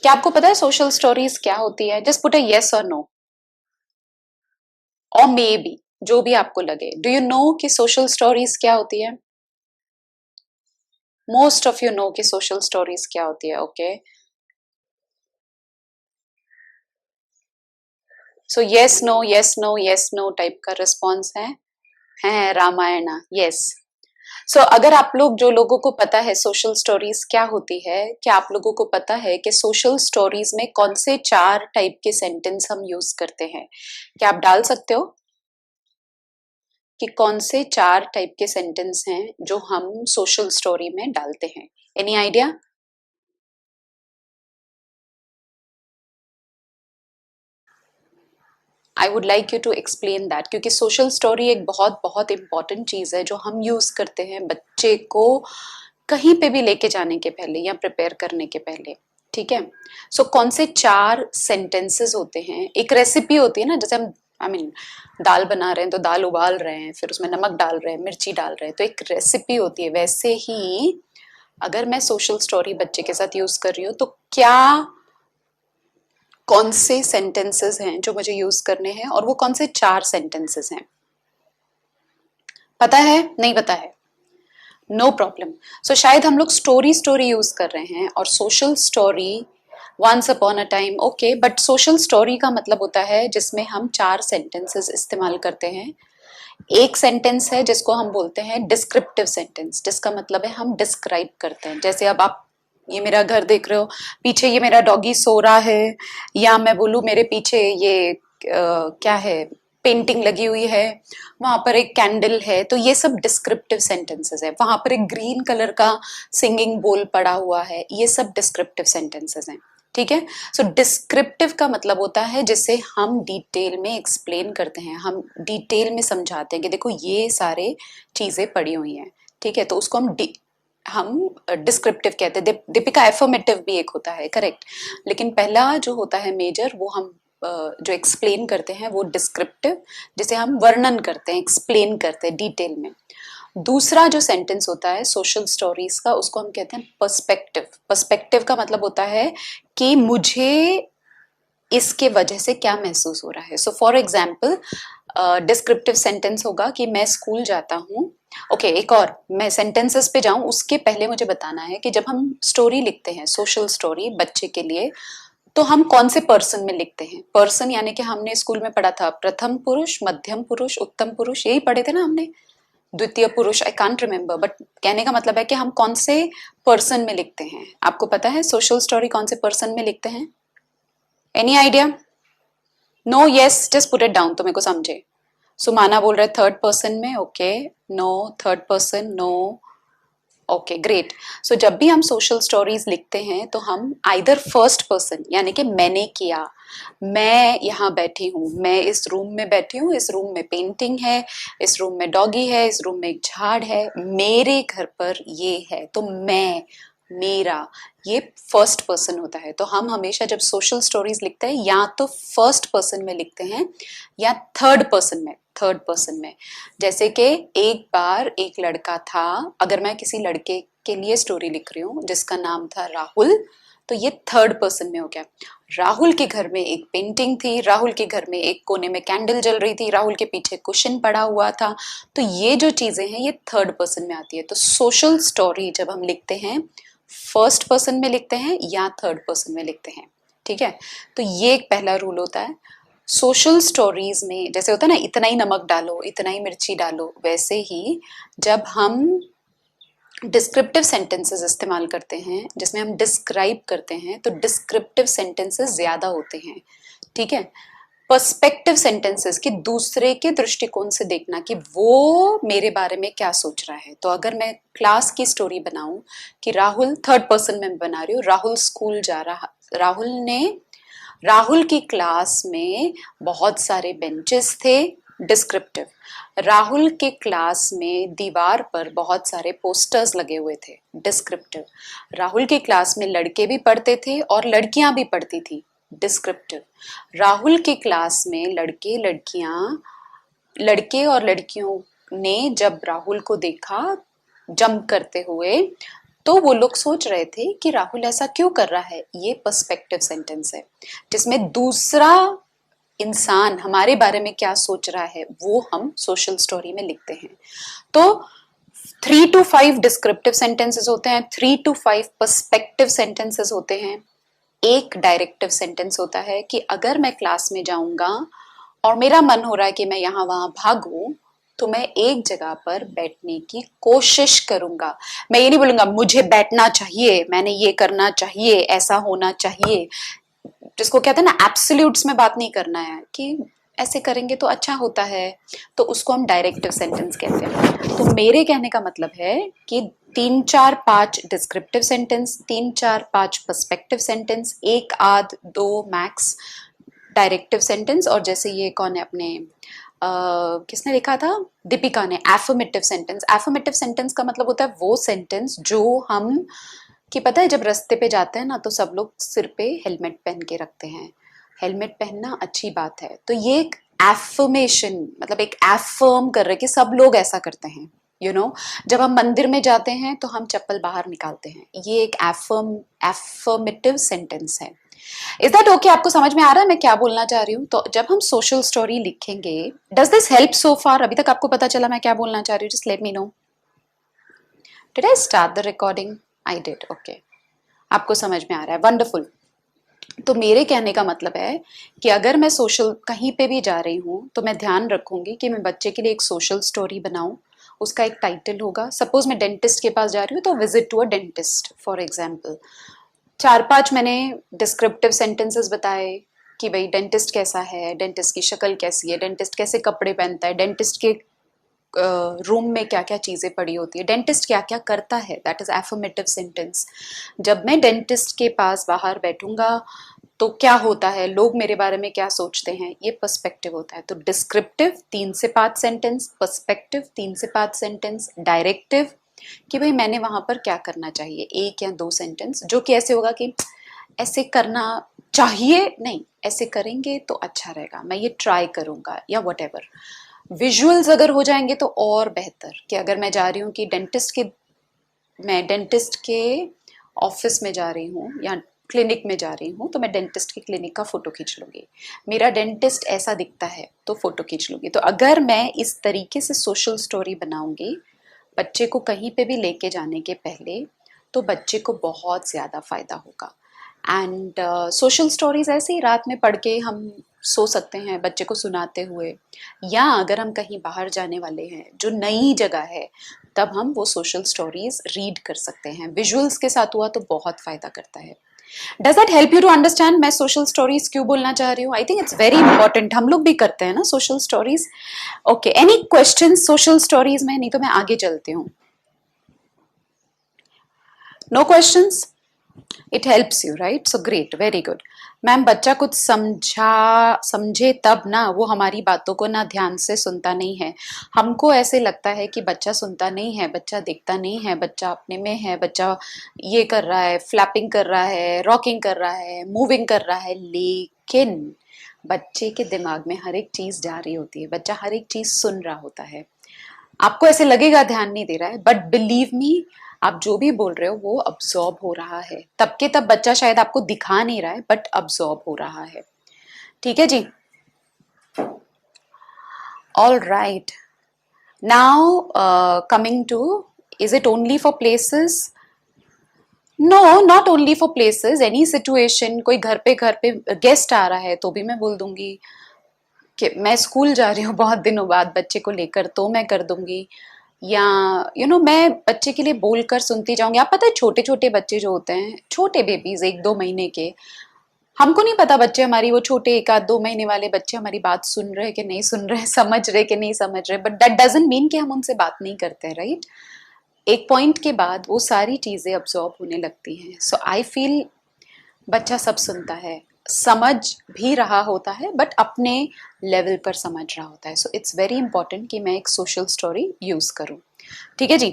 क्या आपको पता है सोशल स्टोरीज क्या होती है? जस्ट पुट अ यस और नो और मे बी, जो भी आपको लगे। डू यू नो कि सोशल स्टोरीज क्या होती है? मोस्ट ऑफ यू नो कि सोशल स्टोरीज क्या होती है। Okay, so yes no yes no type का रिस्पॉन्स है रामायण। यस। सो अगर आप लोग, जो लोगों को पता है सोशल स्टोरीज क्या होती है, क्या आप लोगों को पता है कि सोशल स्टोरीज में कौन से 4 टाइप के सेंटेंस हम यूज करते हैं? क्या आप डाल सकते हो कि कौन से 4 टाइप के सेंटेंस हैं जो हम सोशल स्टोरी में डालते हैं? Any idea? I would like you to explain that, क्योंकि सोशल स्टोरी एक बहुत बहुत इंपॉर्टेंट चीज है जो हम यूज करते हैं बच्चे को कहीं पे भी लेके जाने के पहले या प्रिपेयर करने के पहले। ठीक है। सो कौन से 4 सेंटेंसेस होते हैं? एक रेसिपी होती है ना, जैसे हम आई मीन दाल बना रहे हैं तो दाल उबाल रहे हैं, फिर उसमें नमक डाल रहे हैं, मिर्ची डाल रहे हैं, तो एक रेसिपी होती है। वैसे ही अगर मैं सोशल स्टोरी बच्चे के साथ यूज कर रही हूँ तो क्या, कौन से सेंटेंसेस हैं जो मुझे यूज करने हैं, और वो कौन से 4 सेंटेंसेस हैं? पता है? नहीं पता है? No problem. सो शायद हम लोग स्टोरी स्टोरी यूज कर रहे हैं और social story once upon a time. Okay, but social story का मतलब होता है जिसमें हम 4 सेंटेंसेस इस्तेमाल करते हैं। एक सेंटेंस है जिसको हम बोलते हैं डिस्क्रिप्टिव सेंटेंस, जिसका मतलब है हम डिस्क्राइब करते हैं। जैसे अब आप ये मेरा घर देख रहे हो, पीछे ये मेरा डॉगी सो रहा है, या मैं बोलूं मेरे पीछे ये क्या है, पेंटिंग लगी हुई है, वहां पर एक कैंडल है, तो ये सब डिस्क्रिप्टिव सेंटेंसेस है। वहां पर एक ग्रीन कलर का सिंगिंग बोल पड़ा हुआ है, ये सब डिस्क्रिप्टिव सेंटेंसेस हैं। ठीक है। सो डिस्क्रिप्टिव का मतलब होता है जिसे हम डिटेल में एक्सप्लेन करते हैं, हम डिटेल में समझाते हैं कि देखो ये सारे चीजें पड़ी हुई हैं। ठीक है, तो उसको हम डिस्क्रिप्टिव कहते हैं। दीपिका, एफर्मेटिव भी एक होता है, करेक्ट। लेकिन पहला जो होता है मेजर, वो हम जो एक्सप्लेन करते हैं वो डिस्क्रिप्टिव, जिसे हम वर्णन करते हैं, एक्सप्लेन करते हैं डिटेल में। दूसरा जो सेंटेंस होता है सोशल स्टोरीज का, उसको हम कहते हैं पर्सपेक्टिव। पर्सपेक्टिव का मतलब होता है कि मुझे इसके वजह से क्या महसूस हो रहा है। So for example, descriptive sentence होगा कि मैं स्कूल जाता हूँ। ओके, एक और, मैं सेंटेंसेस पे जाऊं उसके पहले मुझे बताना है कि जब हम स्टोरी लिखते हैं, सोशल स्टोरी बच्चे के लिए, तो हम कौन से पर्सन में लिखते हैं? पर्सन यानी कि हमने स्कूल में पढ़ा था प्रथम पुरुष, मध्यम पुरुष, उत्तम पुरुष, यही पढ़े थे ना हमने, द्वितीय पुरुष, आई कांट रिमेम्बर, बट कहने का मतलब है कि हम कौन से पर्सन में लिखते हैं। आपको पता है सोशल स्टोरी कौन से पर्सन में लिखते हैं? Any idea? No, yes, just put it down तो मेरे को समझे। सुमाना बोल रहे थर्ड पर्सन में। Okay, no, third person no. Okay, great. So जब भी हम सोशल स्टोरीज लिखते हैं तो हम आइदर फर्स्ट पर्सन, यानी कि मैंने किया, मैं यहाँ बैठी हूँ, मैं इस रूम में बैठी हूँ, इस रूम में पेंटिंग है, इस रूम में डॉगी है, इस रूम में एक झाड़ है, मेरे घर पर ये है, तो मैं, मेरा, ये फर्स्ट पर्सन होता है। तो हम हमेशा जब सोशल स्टोरीज लिखते हैं या तो फर्स्ट पर्सन में लिखते हैं या थर्ड पर्सन में। थर्ड पर्सन में, जैसे कि एक बार एक लड़का था, अगर मैं किसी लड़के के लिए स्टोरी लिख रही हूँ जिसका नाम था राहुल, तो ये थर्ड पर्सन में हो गया। राहुल के घर में एक पेंटिंग थी, राहुल के घर में एक कोने में कैंडल जल रही थी, राहुल के पीछे कुशन पड़ा हुआ था, तो ये जो चीजें हैं ये थर्ड पर्सन में आती है। तो सोशल स्टोरी जब हम लिखते हैं फर्स्ट पर्सन में लिखते हैं या थर्ड पर्सन में लिखते हैं। ठीक है, तो ये एक पहला रूल होता है। सोशल स्टोरीज में जैसे होता है ना, इतना ही नमक डालो, इतना ही मिर्ची डालो, वैसे ही जब हम डिस्क्रिप्टिव सेंटेंसेस इस्तेमाल करते हैं जिसमें हम डिस्क्राइब करते हैं, तो डिस्क्रिप्टिव सेंटेंसेस ज्यादा होते हैं। ठीक है। पर्सपेक्टिव सेंटेंसेस कि दूसरे के दृष्टिकोण से देखना कि वो मेरे बारे में क्या सोच रहा है। तो अगर मैं क्लास की स्टोरी बनाऊं कि राहुल, थर्ड पर्सन में बना रही हूँ, राहुल स्कूल जा रहा, राहुल की क्लास में बहुत सारे बेंचेस थे, डिस्क्रिप्टिव। राहुल के क्लास में दीवार पर बहुत सारे पोस्टर्स लगे हुए थे, डिस्क्रिप्टिव। राहुल के क्लास में लड़के भी पढ़ते थे और लड़कियां भी पढ़ती थी, डिस्क्रिप्टिव। राहुल के क्लास में लड़के लड़कियां, लड़के और लड़कियों ने जब राहुल को देखा जंप करते हुए, तो वो लोग सोच रहे थे कि राहुल ऐसा क्यों कर रहा है। ये पर्सपेक्टिव सेंटेंस है जिसमें दूसरा इंसान हमारे बारे में क्या सोच रहा है वो हम सोशल स्टोरी में लिखते हैं। तो 3 to 5 डिस्क्रिप्टिव सेंटेंसेस होते हैं, 3 to 5 पर्सपेक्टिव सेंटेंसेस होते हैं, एक डायरेक्टिव सेंटेंस होता है कि अगर मैं क्लास में जाऊंगा और मेरा मन हो रहा है कि मैं यहाँ वहां भागूं तो मैं एक जगह पर बैठने की कोशिश करूंगा। मैं ये नहीं बोलूंगा मुझे बैठना चाहिए, मैंने ये करना चाहिए, ऐसा होना चाहिए, जिसको कहते हैं ना एब्सोल्यूट्स में बात नहीं करना है कि ऐसे करेंगे तो अच्छा होता है, तो उसको हम डायरेक्टिव सेंटेंस कहते हैं। तो मेरे कहने का मतलब है कि 3 4 5 डिस्क्रिप्टिव सेंटेंस, 3 4 5 पर्सपेक्टिव सेंटेंस, 1 आध 2 मैक्स डायरेक्टिव सेंटेंस, और जैसे ये कौन है अपने किसने लिखा था, दीपिका ने, एफर्मेटिव सेंटेंस। एफर्मेटिव सेंटेंस का मतलब होता है वो सेंटेंस जो हम, कि पता है जब रास्ते पे जाते हैं ना तो सब लोग सिर पे हेलमेट पहन के रखते हैं। हेलमेट पहनना अच्छी बात है, तो ये एक एफर्मेशन, मतलब एक एफर्म कर रहे कि सब लोग ऐसा करते हैं। जब हम मंदिर में जाते हैं तो हम चप्पल बाहर निकालते हैं, ये एक एफर्मेटिव सेंटेंस है। Is that okay? आपको समझ में आ रहा है मैं क्या बोलना चाह रही हूँ? तो जब हम सोशल स्टोरी लिखेंगे, डज दिस हेल्प सो फार? अभी तक आपको पता चला मैं क्या बोलना चाह रही हूँ? Just let me know. Did I start the recording? I did. Okay, आपको समझ में आ रहा है, वंडरफुल। तो मेरे कहने का मतलब है कि अगर मैं सोशल कहीं पे भी जा रही हूँ तो मैं ध्यान रखूंगी कि मैं बच्चे के लिए एक सोशल स्टोरी बनाऊं। उसका एक टाइटल होगा। सपोज मैं डेंटिस्ट के पास जा रही हूँ तो visit to a dentist for example. 4 5 मैंने डिस्क्रिप्टिव सेंटेंसेस बताए कि भाई डेंटिस्ट कैसा है, डेंटिस्ट की शक्ल कैसी है, डेंटिस्ट कैसे कपड़े पहनता है, डेंटिस्ट के रूम में क्या क्या चीज़ें पड़ी होती है, डेंटिस्ट क्या क्या करता है, दैट इज एफर्मेटिव सेंटेंस। जब मैं डेंटिस्ट के पास बाहर बैठूंगा तो क्या होता है, लोग मेरे बारे में क्या सोचते हैं, ये पर्सपेक्टिव होता है। तो डिस्क्रिप्टिव 3 से 5 सेंटेंस, पर्सपेक्टिव 3 से 5 सेंटेंस, डायरेक्टिव कि भाई मैंने वहां पर क्या करना चाहिए, 1 या 2 सेंटेंस, जो कि ऐसे होगा कि ऐसे करना चाहिए नहीं, ऐसे करेंगे तो अच्छा रहेगा, मैं ये ट्राई करूंगा, या वट एवर। विजुअल्स अगर हो जाएंगे तो और बेहतर, कि अगर मैं जा रही हूँ कि मैं डेंटिस्ट के ऑफिस में जा रही हूँ या क्लिनिक में जा रही हूँ तो मैं डेंटिस्ट की क्लिनिक का फोटो खींच लूंगी, मेरा डेंटिस्ट ऐसा दिखता है तो फोटो खींच लूंगी। तो अगर मैं इस तरीके से सोशल स्टोरी बनाऊंगी बच्चे को कहीं पे भी लेके जाने के पहले, तो बच्चे को बहुत ज़्यादा फायदा होगा। एंड सोशल स्टोरीज ऐसे ही रात में पढ़ के हम सो सकते हैं बच्चे को सुनाते हुए, या अगर हम कहीं बाहर जाने वाले हैं जो नई जगह है तब हम वो सोशल स्टोरीज रीड कर सकते हैं। विजुअल्स के साथ हुआ तो बहुत फायदा करता है। Does that help you to understand मैं सोशल स्टोरीज क्यों बोलना चाह रही हूँ? I think it's very important, हम लोग भी करते हैं ना social stories. Okay, any question social stories में? नहीं तो मैं आगे चलती हूँ। No questions? It helps you right, so great, very good. Ma'am बच्चा कुछ समझे तब ना, वो हमारी बातों को ना ध्यान से सुनता नहीं है। हमको ऐसे लगता है कि बच्चा सुनता नहीं है, बच्चा देखता नहीं है, बच्चा अपने में है, बच्चा ये कर रहा है, फ्लैपिंग कर रहा है, रॉकिंग कर रहा है, मूविंग कर रहा है, लेकिन बच्चे के दिमाग में हर एक चीज जा रही होती है, बच्चा हर एक चीज सुन रहा होता है। आपको ऐसे लगेगा ध्यान नहीं दे रहा है, बट बिलीव मी, आप जो भी बोल रहे हो वो अब्सॉर्ब हो रहा है। तब के तब बच्चा शायद आपको दिखा नहीं रहा है बट अब्सॉर्ब हो रहा है। ठीक है जी, all right. Now coming to, is it only for places? No, not only for places, any situation. कोई घर पे गेस्ट आ रहा है तो भी मैं बोल दूंगी कि मैं स्कूल जा रही हूँ बहुत दिनों बाद बच्चे को लेकर, तो मैं कर दूंगी। या मैं बच्चे के लिए बोलकर सुनती जाऊंगी। आप पता है छोटे छोटे बच्चे जो होते हैं, छोटे बेबीज 1 2 महीने के, हमको नहीं पता बच्चे हमारी, वो छोटे 1 आध 2 महीने वाले बच्चे हमारी बात सुन रहे कि नहीं सुन रहे, समझ रहे कि नहीं समझ रहे, बट दैट डजंट मीन कि हम उनसे बात नहीं करते, राइट? एक पॉइंट के बाद वो सारी चीजें अब्सॉर्ब होने लगती हैं। सो आई फील बच्चा सब सुनता है, समझ भी रहा होता है बट अपने लेवल पर समझ रहा होता है। सो इट्स वेरी इंपॉर्टेंट कि मैं एक सोशल स्टोरी यूज करूं। ठीक है जी।